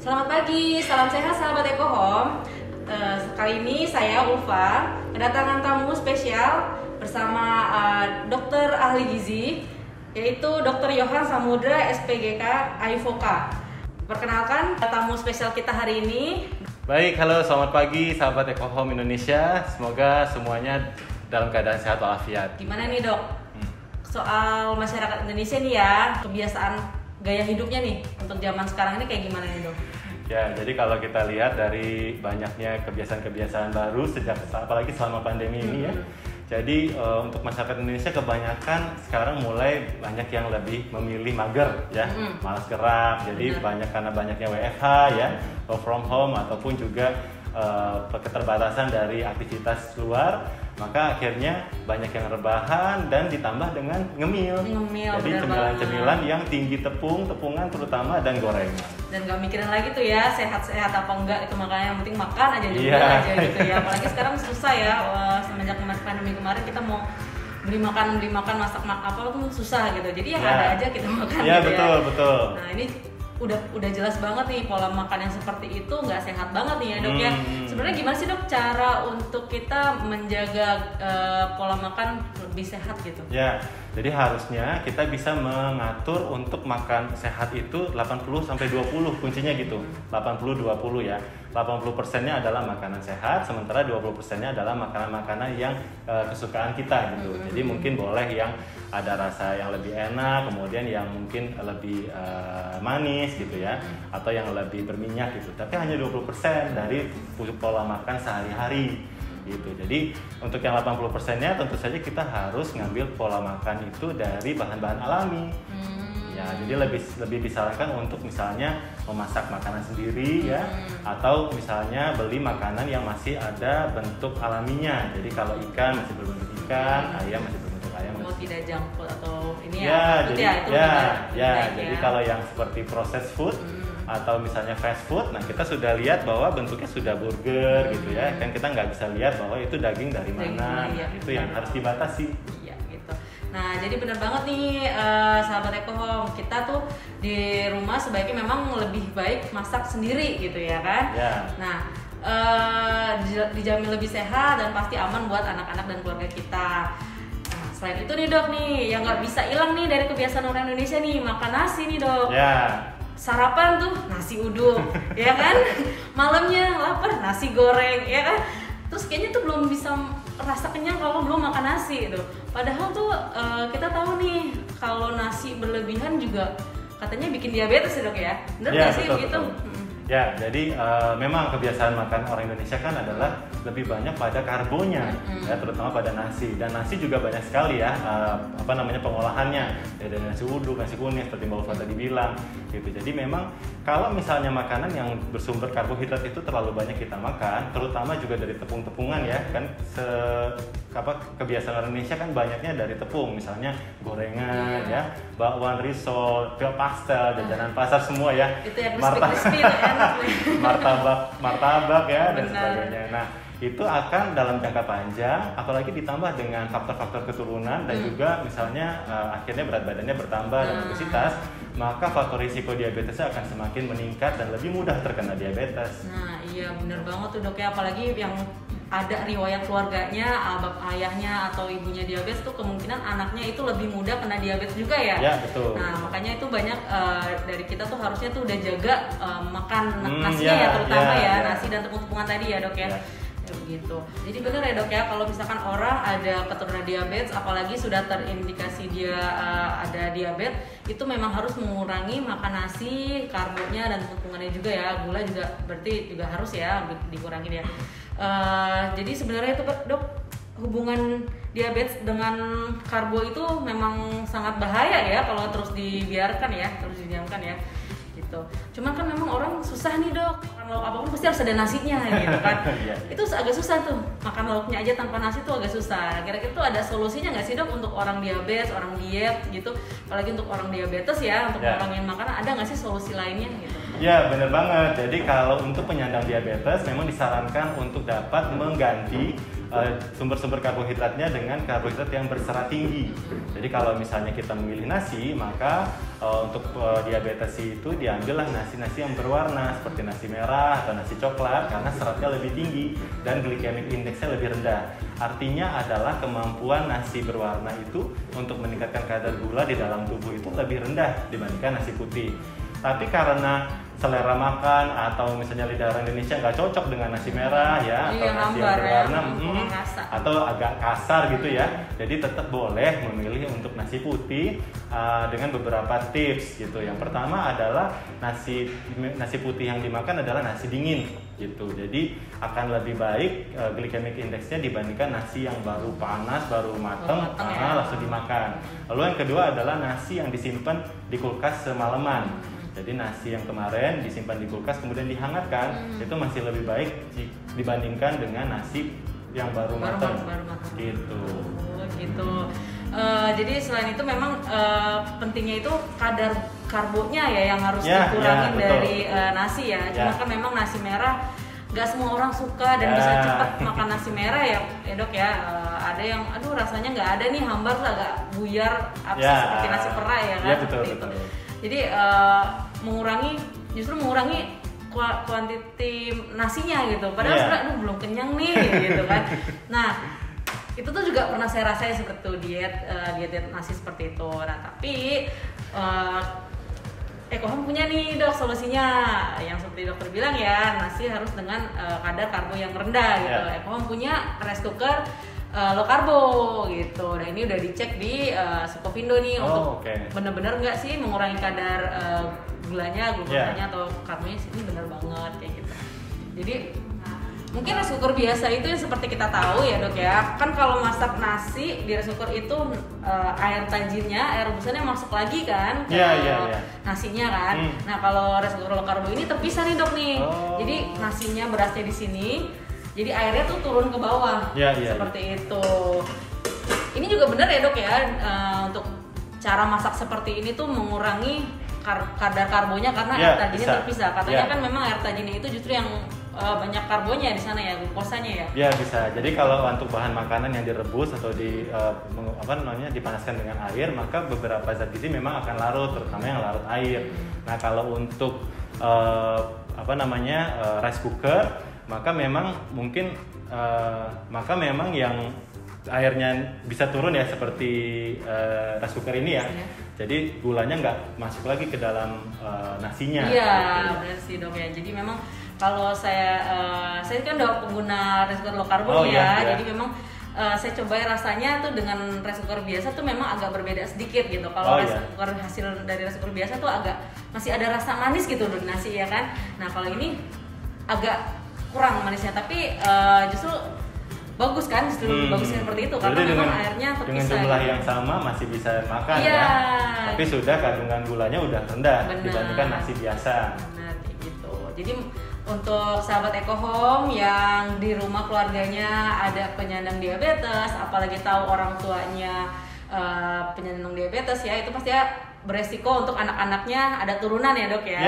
Selamat pagi, salam sehat sahabat Eko Home. Kali ini saya Ulfa kedatangan tamu spesial bersama dokter ahli gizi, yaitu Dr. Yohan Samudra SPGK AIVOKA. Perkenalkan tamu spesial kita hari ini. Baik, halo selamat pagi sahabat Eko Home Indonesia. Semoga semuanya dalam keadaan sehat walafiat. Gimana nih dok? Soal masyarakat Indonesia nih ya, kebiasaan gaya hidupnya nih untuk zaman sekarang ini kayak gimana nih dok? Ya, jadi kalau kita lihat dari banyaknya kebiasaan-kebiasaan baru sejak apalagi selama pandemi ini ya. Jadi untuk masyarakat Indonesia kebanyakan sekarang mulai banyak yang lebih memilih mager ya, malas gerak. Jadi banyak karena banyaknya WFH ya, work from home ataupun juga keterbatasan dari aktivitas luar, maka akhirnya banyak yang rebahan dan ditambah dengan ngemil. Jadi cemilan-cemilan yang tinggi tepungan terutama dan gorengan. Dan gak mikirin lagi tuh ya sehat-sehat apa enggak, itu makanya yang penting makan aja aja gitu ya. Apalagi sekarang susah ya, semenjak pandemi kemarin kita mau beli makan masak apa tuh susah gitu. Jadi yang ada aja kita makan gitu betul, ya. Betul. Nah, ini udah jelas banget nih pola makan yang seperti itu nggak sehat banget nih ya dok ya. Sebenarnya gimana sih dok cara untuk kita menjaga pola makan lebih sehat gitu? Ya, jadi harusnya kita bisa mengatur untuk makan sehat itu 80-20 kuncinya gitu. 80-20 ya. 80%-nya adalah makanan sehat, sementara 20%-nya adalah makanan-makanan yang kesukaan kita gitu. Jadi mungkin boleh yang ada rasa yang lebih enak, kemudian yang mungkin lebih manis gitu ya, atau yang lebih berminyak gitu. Tapi hanya 20% dari pola makan sehari-hari gitu. Jadi untuk yang 80%-nya tentu saja kita harus ngambil pola makan itu dari bahan-bahan alami. Ya, jadi lebih disarankan untuk misalnya memasak makanan sendiri ya, atau misalnya beli makanan yang masih ada bentuk alaminya. Jadi kalau ikan masih berbentuk ikan, ayam masih berbentuk ayam. Mau tidak junk food atau ini jadi kalau yang seperti processed food atau misalnya fast food, nah kita sudah lihat bahwa bentuknya sudah burger gitu ya, kan kita nggak bisa lihat bahwa itu daging dari mana, itu yang harus dibatasi. Nah, jadi benar banget nih sahabat Eko Home, kita tuh di rumah sebaiknya memang lebih baik masak sendiri gitu ya kan? Ya. Nah, dijamin lebih sehat dan pasti aman buat anak-anak dan keluarga kita. Nah, selain itu nih dok nih, yang nggak bisa hilang nih dari kebiasaan orang Indonesia nih, makan nasi nih dok. Ya. Sarapan tuh nasi uduk, ya kan? Malamnya lapar nasi goreng, ya kan? Terus kayaknya tuh belum bisa rasa kenyang kalau belum makan nasi gitu. Padahal tuh kita tahu nih kalau nasi berlebihan juga katanya bikin diabetes ya dok ya. Bener nggak sih begitu? Ya, jadi memang kebiasaan makan orang Indonesia kan adalah lebih banyak pada karbonya, ya, terutama pada nasi. Dan nasi juga banyak sekali ya, pengolahannya. Ya, dari nasi uduk, nasi kuning seperti Mbak Ulfa tadi bilang, gitu. Jadi memang kalau misalnya makanan yang bersumber karbohidrat itu terlalu banyak kita makan, terutama juga dari tepung-tepungan ya, kan kebiasaan orang Indonesia kan banyaknya dari tepung, misalnya gorengan ya, bakwan, risol, pastel, jajanan pasar semua ya. Itu yang crispy enak martabak ya dan sebagainya. Nah, itu akan dalam jangka panjang, apalagi ditambah dengan faktor-faktor keturunan dan juga misalnya akhirnya berat badannya bertambah dan obesitas, maka faktor risiko diabetesnya akan semakin meningkat dan lebih mudah terkena diabetes. Nah, iya benar banget tuh dok ya, apalagi yang ada riwayat keluarganya, ayahnya atau ibunya diabetes tuh kemungkinan anaknya itu lebih mudah kena diabetes juga ya. Ya, betul. Nah, makanya itu banyak dari kita tuh harusnya tuh udah jaga makan nasinya ya terutama nasi dan tepung-tepungan tadi ya dok ya. Begitu. Jadi benar ya dok ya, kalau misalkan orang ada keturunan diabetes, apalagi sudah terindikasi dia ada diabetes, itu memang harus mengurangi makan nasi, karbonya dan tepungannya juga ya, gula juga berarti juga harus ya dikurangi ya. Jadi sebenarnya itu dok, hubungan diabetes dengan karbo itu memang sangat bahaya ya kalau terus dibiarkan ya, terus didiamkan ya. Gitu. Cuman kan memang orang susah nih dok, makan lauk apapun pasti harus ada nasinya gitu kan. Itu agak susah tuh, makan lauknya aja tanpa nasi tuh agak susah. Kira-kira tuh ada solusinya nggak sih dok untuk orang diabetes, orang diet gitu, apalagi untuk orang diabetes ya, untuk orang yang makan, ada nggak sih solusi lainnya gitu? Ya benar banget. Jadi kalau untuk penyandang diabetes memang disarankan untuk dapat mengganti sumber-sumber karbohidratnya dengan karbohidrat yang berserat tinggi. Jadi kalau misalnya kita memilih nasi, maka untuk diabetes itu diambillah nasi-nasi yang berwarna seperti nasi merah atau nasi coklat karena seratnya lebih tinggi dan glycemic indexnya lebih rendah. Artinya adalah kemampuan nasi berwarna itu untuk meningkatkan kadar gula di dalam tubuh itu lebih rendah dibandingkan nasi putih. Tapi karena selera makan atau misalnya lidah orang Indonesia nggak cocok dengan nasi merah ya, atau nasi yang berwarna atau agak kasar gitu ya, jadi tetap boleh memilih untuk nasi putih dengan beberapa tips gitu. Yang pertama adalah nasi putih yang dimakan adalah nasi dingin gitu, jadi akan lebih baik glycemic indexnya dibandingkan nasi yang baru panas, baru matang langsung dimakan. Lalu yang kedua adalah nasi yang disimpan di kulkas semalaman. Jadi nasi yang kemarin disimpan di kulkas kemudian dihangatkan itu masih lebih baik dibandingkan dengan nasi yang baru matang. Gitu. Gitu. Jadi selain itu memang pentingnya itu kadar karbonya ya yang harus dikurangin dari nasi ya. Cuma kan memang nasi merah nggak semua orang suka dan bisa cepat makan nasi merah ya Dok ya. Ada yang aduh rasanya nggak ada nih, hambar tuh agak buyar seperti nasi pera ya kan. Betul. Jadi mengurangi kuantiti nasinya gitu. Padahal sebenarnya belum kenyang nih gitu kan. Nah, itu tuh juga pernah saya rasain seperti itu diet nasi seperti itu. Nah, tapi Ekohome punya nih Dok solusinya yang seperti dokter bilang ya, nasi harus dengan kadar karbo yang rendah gitu. Ekohome punya rice cooker low karbo gitu. Nah ini udah dicek di Sukovindo nih untuk bener-bener nggak sih mengurangi kadar gulanya, glukosanya atau karbonya. Ini bener banget kayak gitu. Jadi mungkin rice cooker biasa itu yang seperti kita tahu ya Dok ya, kan kalau masak nasi di rice cooker itu air tajinnya, air rebusannya masuk lagi kan ke nasinya kan. Nah kalau rice cooker low karbo ini terpisah nih Dok nih. Jadi nasinya, berasnya di sini, jadi airnya tuh turun ke bawah seperti itu. Ini juga benar ya Dok ya, untuk cara masak seperti ini tuh mengurangi kadar karbonya karena air tajinnya terpisah. Katanya kan memang air tajinnya itu justru yang banyak karbonya di sana ya, glukosanya ya. Ya bisa. Jadi kalau untuk bahan makanan yang direbus atau dipanaskan dengan air, maka beberapa zat gizi memang akan larut, terutama yang larut air. Nah kalau untuk rice cooker, maka memang mungkin yang airnya bisa turun ya seperti rice cooker ini ya. Jadi gulanya nggak masuk lagi ke dalam nasinya. Iya, benar sih Dok ya. Jadi memang kalau saya kan udah pengguna rice cooker low karbo jadi memang saya cobain rasanya tuh dengan rice cooker biasa tuh memang agak berbeda sedikit gitu. Kalau rice cooker hasil dari rice cooker biasa tuh agak masih ada rasa manis gitu di nasi ya kan. Nah kalau ini agak kurang manisnya, tapi justru bagus kan, bagusnya seperti itu karena memang airnya terpisah. Dengan jumlah yang sama masih bisa makan ya. Tapi sudah kandungan gulanya udah rendah dibandingkan nasi biasa. Benar gitu. Jadi untuk sahabat Ekohome yang di rumah keluarganya ada penyandang diabetes, apalagi tahu orang tuanya penyandang diabetes ya, itu pasti ya beresiko untuk anak-anaknya ada turunan ya Dok ya.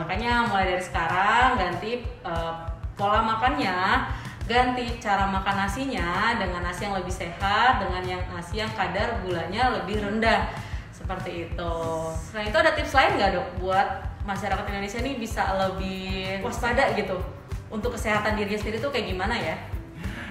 Makanya mulai dari sekarang ganti pola makannya, ganti cara makan nasinya dengan nasi yang lebih sehat, dengan nasi yang kadar gulanya lebih rendah seperti itu. Selain itu ada tips lain nggak Dok buat masyarakat Indonesia ini bisa lebih waspada gitu untuk kesehatan dirinya sendiri tuh kayak gimana ya?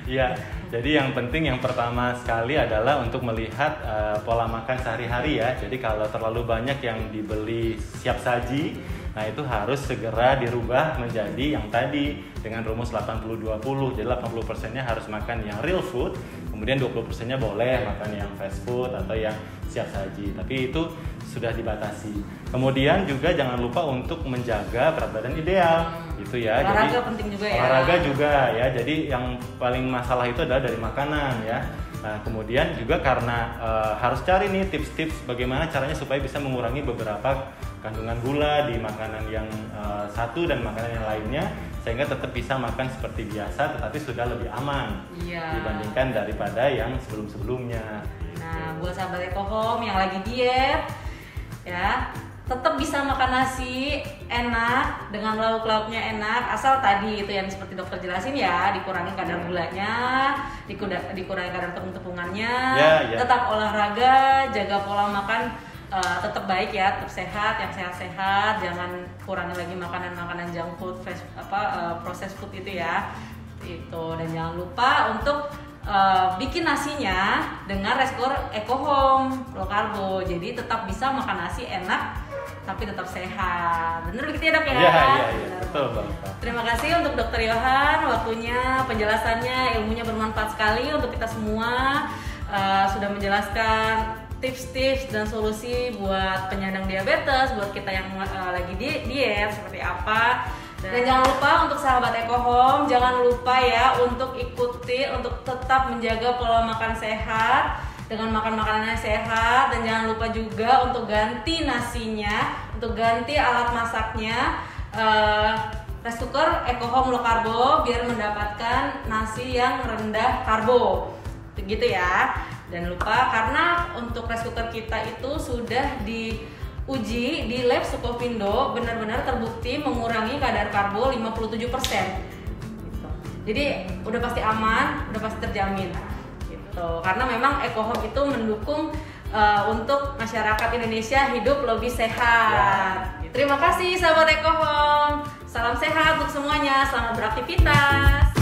Iya, jadi yang penting yang pertama sekali adalah untuk melihat pola makan sehari-hari ya. Jadi kalau terlalu banyak yang dibeli siap saji, nah itu harus segera dirubah menjadi yang tadi dengan rumus 80-20. Jadi 80%-nya harus makan yang real food, kemudian 20%-nya boleh makan yang fast food atau yang siap saji. Tapi itu sudah dibatasi. Kemudian juga jangan lupa untuk menjaga berat badan ideal, gitu ya. Olahraga penting juga ya. Olahraga juga ya. Jadi yang paling masalah itu adalah dari makanan ya. Nah, kemudian juga karena harus cari nih tips-tips bagaimana caranya supaya bisa mengurangi beberapa kandungan gula di makanan yang satu dan makanan yang lainnya, sehingga tetap bisa makan seperti biasa tetapi sudah lebih aman dibandingkan daripada yang sebelum-sebelumnya. Nah, buat sahabat Ekohome yang lagi diet ya, tetap bisa makan nasi enak dengan lauk-lauknya enak, asal tadi itu yang seperti dokter jelasin ya, dikurangi kadar gulanya, dikurangi kadar tepung-tepungannya, tetap olahraga, jaga pola makan tetap baik ya, tetap sehat, yang sehat-sehat, jangan kurangi lagi makanan-makanan junk food, processed food itu ya, itu. Dan jangan lupa untuk bikin nasinya dengan resiko eco home low karbo, jadi tetap bisa makan nasi enak tapi tetap sehat. Bener begitu ya dok ya? Iya, betul Bapak. Terima kasih untuk Dokter Yohan, waktunya, penjelasannya, ilmunya bermanfaat sekali untuk kita semua. Sudah menjelaskan tips-tips dan solusi buat penyandang diabetes, buat kita yang lagi diet seperti apa. Dan jangan lupa untuk sahabat Eco Home, jangan lupa ya untuk ikuti, untuk tetap menjaga pola makan sehat dengan makan makanan yang sehat, dan jangan lupa juga untuk ganti nasinya, untuk ganti alat masaknya, rice cooker Eco Home low karbo biar mendapatkan nasi yang rendah karbo, begitu ya. Dan lupa, karena untuk rice cooker kita itu sudah diuji di lab Sukovindo, benar-benar terbukti mengurangi kadar karbo 57%. Gitu. Jadi udah pasti aman, udah pasti terjamin. Karena memang Eco Home itu mendukung untuk masyarakat Indonesia hidup lebih sehat. Terima kasih sahabat Eco Home. Salam sehat untuk semuanya. Selamat beraktivitas.